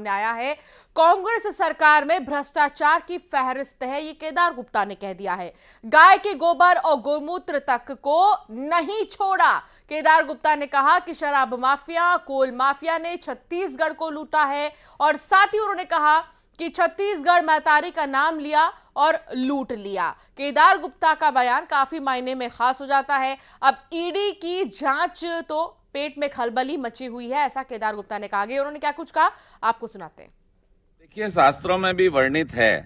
सामने आया है। कांग्रेस सरकार में भ्रष्टाचार की फहरिस्त है, ये केदार गुप्ता ने कह दिया है। गाय के गोबर और गोमूत्र तक को नहीं छोड़ा। केदार गुप्ता ने कहा कि शराब माफिया, कोल माफिया ने छत्तीसगढ़ को लूटा है और साथ ही उन्होंने कहा कि छत्तीसगढ़ महतारी का नाम लिया और लूट लिया। केदार गुप्ता का बयान काफी मायने में खास हो जाता है। अब ईडी की जांच तो पेट में खलबली मची हुई है, ऐसा केदार गुप्ता ने कहा। उन्होंने क्या कुछ कहा आपको सुनाते हैं। देखिए, शास्त्रों में भी वर्णित है,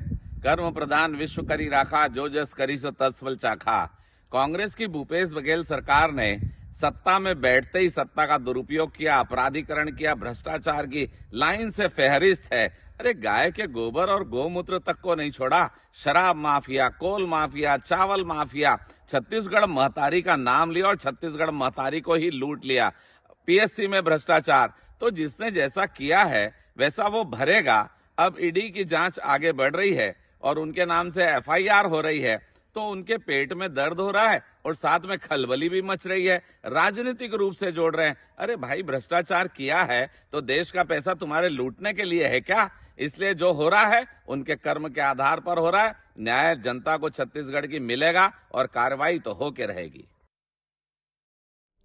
कर्म प्रधान विश्व करी राखा, जो जस करी सो तस फल चाखा। कांग्रेस की भूपेश बघेल सरकार ने सत्ता में बैठते ही सत्ता का दुरुपयोग किया, अपराधीकरण किया, भ्रष्टाचार की लाइन से फहरिस्त है। अरे गाय के गोबर और गोमूत्र तक को नहीं छोड़ा। शराब माफिया, कोल माफिया, चावल माफिया, छत्तीसगढ़ महतारी का नाम लिया और छत्तीसगढ़ महतारी को ही लूट लिया। पीएससी में भ्रष्टाचार, तो जिसने जैसा किया है वैसा वो भरेगा। अब ईडी की जांच आगे बढ़ रही है और उनके नाम से एफआईआर हो रही है, तो उनके पेट में दर्द हो रहा है और साथ में खलबली भी मच रही है। राजनीतिक रूप से जोड़ रहे हैं। अरे भाई, भ्रष्टाचार किया है तो देश का पैसा तुम्हारे लूटने के लिए है क्या? इसलिए जो हो रहा है उनके कर्म के आधार पर हो रहा है। न्याय जनता को छत्तीसगढ़ की मिलेगा और कार्रवाई तो होके रहेगी।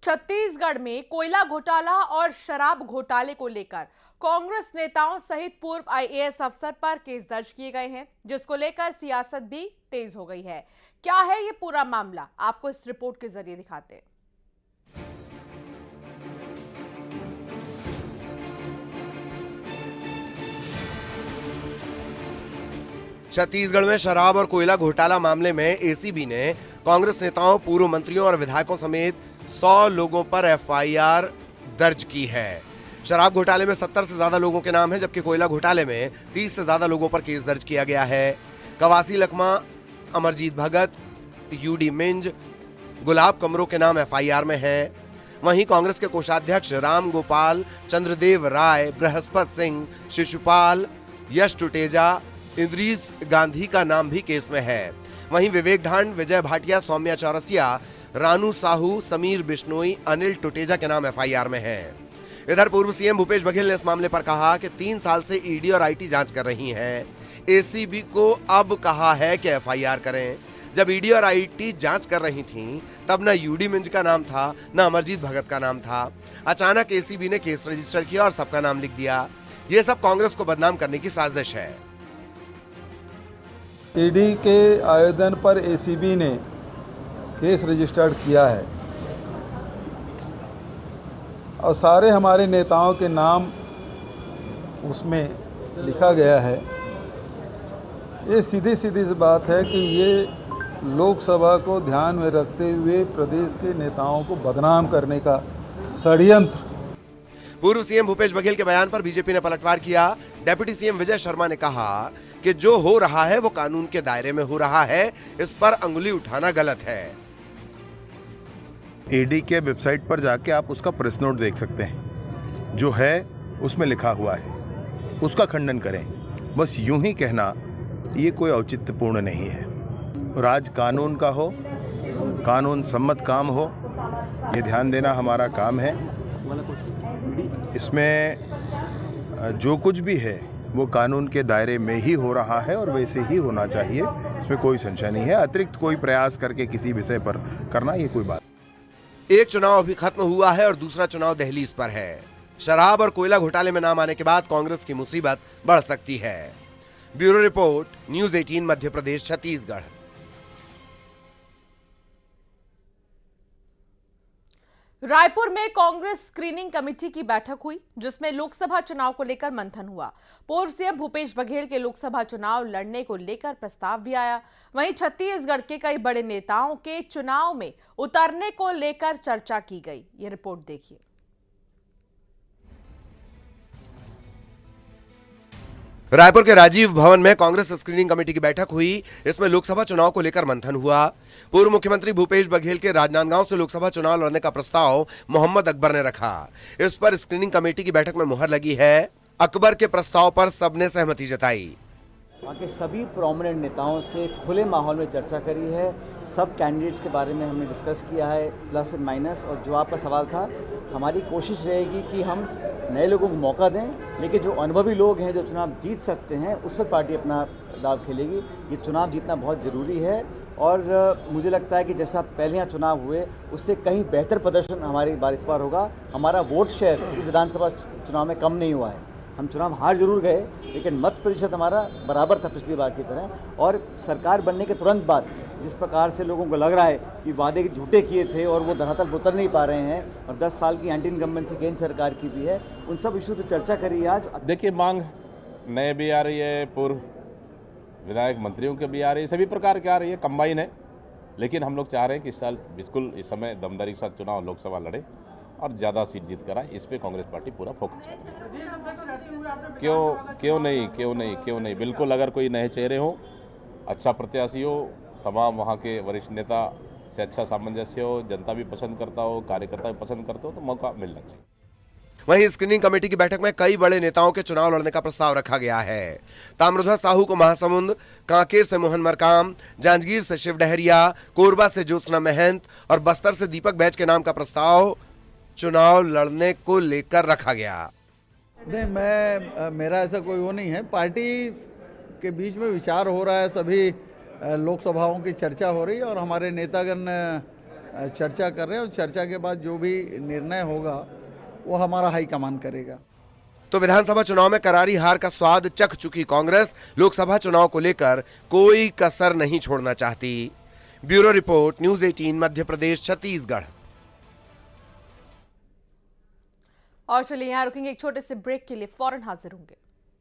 छत्तीसगढ़ में कोयला घोटाला और शराब घोटाले को लेकर कांग्रेस नेताओं सहित पूर्व आईएएस अफसर पर केस दर्ज किए गए हैं, जिसको लेकर सियासत भी तेज हो गई है। क्या है ये पूरा मामला, आपको इस रिपोर्ट के जरिए दिखाते हैं। छत्तीसगढ़ में शराब और कोयला घोटाला मामले में एसीबी ने कांग्रेस नेताओं, पूर्व मंत्रियों और विधायकों समेत 100 लोगों पर एफआईआर दर्ज की है। शराब घोटाले में 70 से ज्यादा लोगों के नाम है, जबकि कोयला घोटाले में 30 से ज्यादा लोगों पर केस दर्ज किया गया है। कवासी लखमा, अमरजीत भगत, यूडी मिंज, गुलाब कमरों के नाम एफआईआर में है। वहीं कांग्रेस के कोषाध्यक्ष राम गोपाल, चंद्रदेव राय, बृहस्पत सिंह, शिशुपाल, यश टुटेजा, इंद्रीस गांधी का नाम भी केस में है। वहीं विवेक ढांड, विजय भाटिया, सौम्या चौरसिया, रानू साहू, समीर बिश्नोई, अनिल टुटेजा के नाम एफआईआर में है। इधर पूर्व सीएम भूपेश बघेल ने इस मामले पर कहा कि 3 साल से ईडी और आईटी जांच कर रही हैं। एसीबी को अब कहा है कि एफआईआर करें। जब ईडी और आईटी जांच कर रही थीं, तब न यूडी मिंज का नाम था, न अमरजीत भगत का नाम था। अचानक एसीबी ने केस रजिस्टर किया और सबका नाम लिख दिया। ये सब कांग्रेस को बदनाम करने की साजिश है। ईडी के आवेदन पर एसीबी ने केस रजिस्टर्ड किया है और सारे हमारे नेताओं के नाम उसमें लिखा गया है। ये सीधी सीधी बात है कि ये लोकसभा को ध्यान में रखते हुए प्रदेश के नेताओं को बदनाम करने का षड्यंत्र। पूर्व सीएम भूपेश बघेल के बयान पर बीजेपी ने पलटवार किया। डिप्टी सीएम विजय शर्मा ने कहा कि जो हो रहा है वो कानून के दायरे में हो रहा है, इस पर अंगुली उठाना गलत है। ईडी के वेबसाइट पर जाके आप उसका प्रेस नोट देख सकते हैं, जो है उसमें लिखा हुआ है, उसका खंडन करें। बस यूं ही कहना ये कोई औचित्यपूर्ण नहीं है। राज कानून का हो, कानून सम्मत काम हो, ये ध्यान देना हमारा काम है। इसमें जो कुछ भी है वो कानून के दायरे में ही हो रहा है और वैसे ही होना चाहिए, इसमें कोई संशय नहीं है। अतिरिक्त कोई प्रयास करके किसी विषय पर करना ये कोई बात। एक चुनाव अभी खत्म हुआ है और दूसरा चुनाव दहलीज पर है। शराब और कोयला घोटाले में नाम आने के बाद कांग्रेस की मुसीबत बढ़ सकती है। Bureau report, news 18 Madhya Pradesh, Chhattisgarh. Raipur में कांग्रेस स्क्रीनिंग कमेटी की बैठक हुई, जिसमें लोकसभा चुनाव को लेकर मंथन हुआ। पूर्व सीएम भूपेश बघेल के लोकसभा चुनाव लड़ने को लेकर प्रस्ताव भी आया। वहीं छत्तीसगढ़ के कई बड़े नेताओं के चुनाव में उतरने को लेकर चर्चा की गई। ये रिपोर्ट देखिए। रायपुर के राजीव भवन में कांग्रेस स्क्रीनिंग कमेटी की बैठक हुई। इसमें लोकसभा चुनाव को लेकर मंथन हुआ। पूर्व मुख्यमंत्री भूपेश बघेल के राजनांदगांव से लोकसभा चुनाव लड़ने का प्रस्ताव मोहम्मद अकबर ने रखा। इस पर स्क्रीनिंग कमेटी की बैठक में मुहर लगी है। अकबर के प्रस्ताव पर सबने सहमति जताई। वहाँ के सभी प्रोमिनेंट नेताओं से खुले माहौल में चर्चा करी है। सब कैंडिडेट्स के बारे में हमने डिस्कस किया है, प्लस एंड माइनस। और जो आपका सवाल था, हमारी कोशिश रहेगी कि हम नए लोगों को मौका दें, लेकिन जो अनुभवी लोग हैं जो चुनाव जीत सकते हैं उस पर पार्टी अपना दाव खेलेगी। ये चुनाव जीतना बहुत ज़रूरी है और मुझे लगता है कि जैसा पहले यहाँ चुनाव हुए उससे कहीं बेहतर प्रदर्शन हमारी बार इस बार होगा। हमारा वोट शेयर इस विधानसभा चुनाव में कम नहीं हुआ है। हम चुनाव हार जरूर गए लेकिन मत प्रतिशत हमारा बराबर था पिछली बार की तरह। और सरकार बनने के तुरंत बाद जिस प्रकार से लोगों को लग रहा है कि वादे झूठे किए थे और वो धरातल पर उतर नहीं पा रहे हैं और 10 साल की एंटी इनकम्बेंसी केंद्र सरकार की भी है, उन सब इशू पर चर्चा करी आज। देखिए, मांग नए भी आ रही है, पूर्व विधायक मंत्रियों के भी आ रही है, सभी प्रकार की आ रही है, कंबाइन है। लेकिन हम लोग चाह रहे हैं कि इस साल बिल्कुल इस समय दमदारी के साथ चुनाव लोकसभा लड़े और ज़्यादा सीट जीत कर आए। इस पे कांग्रेस पार्टी पूरा फोकस है। क्यों नहीं, बिल्कुल। अगर कोई नए चेहरे हो, अच्छा प्रत्याशी हो, तमाम वहाँ के वरिष्ठ नेता से अच्छा सामंजस्य हो, जनता भी पसंद करता हो, कार्यकर्ता भी पसंद करते हो, तो मौका मिलना चाहिए। वहीं स्क्रीनिंग कमेटी की बैठक में कई बड़े नेताओं के चुनाव लड़ने का प्रस्ताव रखा गया है। ताम्रध्वज साहू को महासमुंद, कांकेर से मोहन मरकाम, जांजगीर से शिव डहरिया, कोरबा से ज्योत्सना महंत और बस्तर से दीपक बैज के नाम का प्रस्ताव चुनाव लड़ने को लेकर रखा गया। नहीं, मेरा ऐसा कोई वो नहीं है। पार्टी के बीच में विचार हो रहा है, सभी लोकसभाओं की चर्चा हो रही है और हमारे नेतागण चर्चा कर रहे हैं और चर्चा के बाद जो भी निर्णय होगा वो हमारा हाईकमान करेगा। तो विधानसभा चुनाव में करारी हार का स्वाद चख चुकी कांग्रेस लोकसभा चुनाव को लेकर कोई कसर नहीं छोड़ना चाहती। Bureau report, news 18 Madhya Pradesh Chhattisgarh. और चलिए यहाँ रुकेंगे एक छोटे से ब्रेक के लिए, फौरन हाजिर होंगे।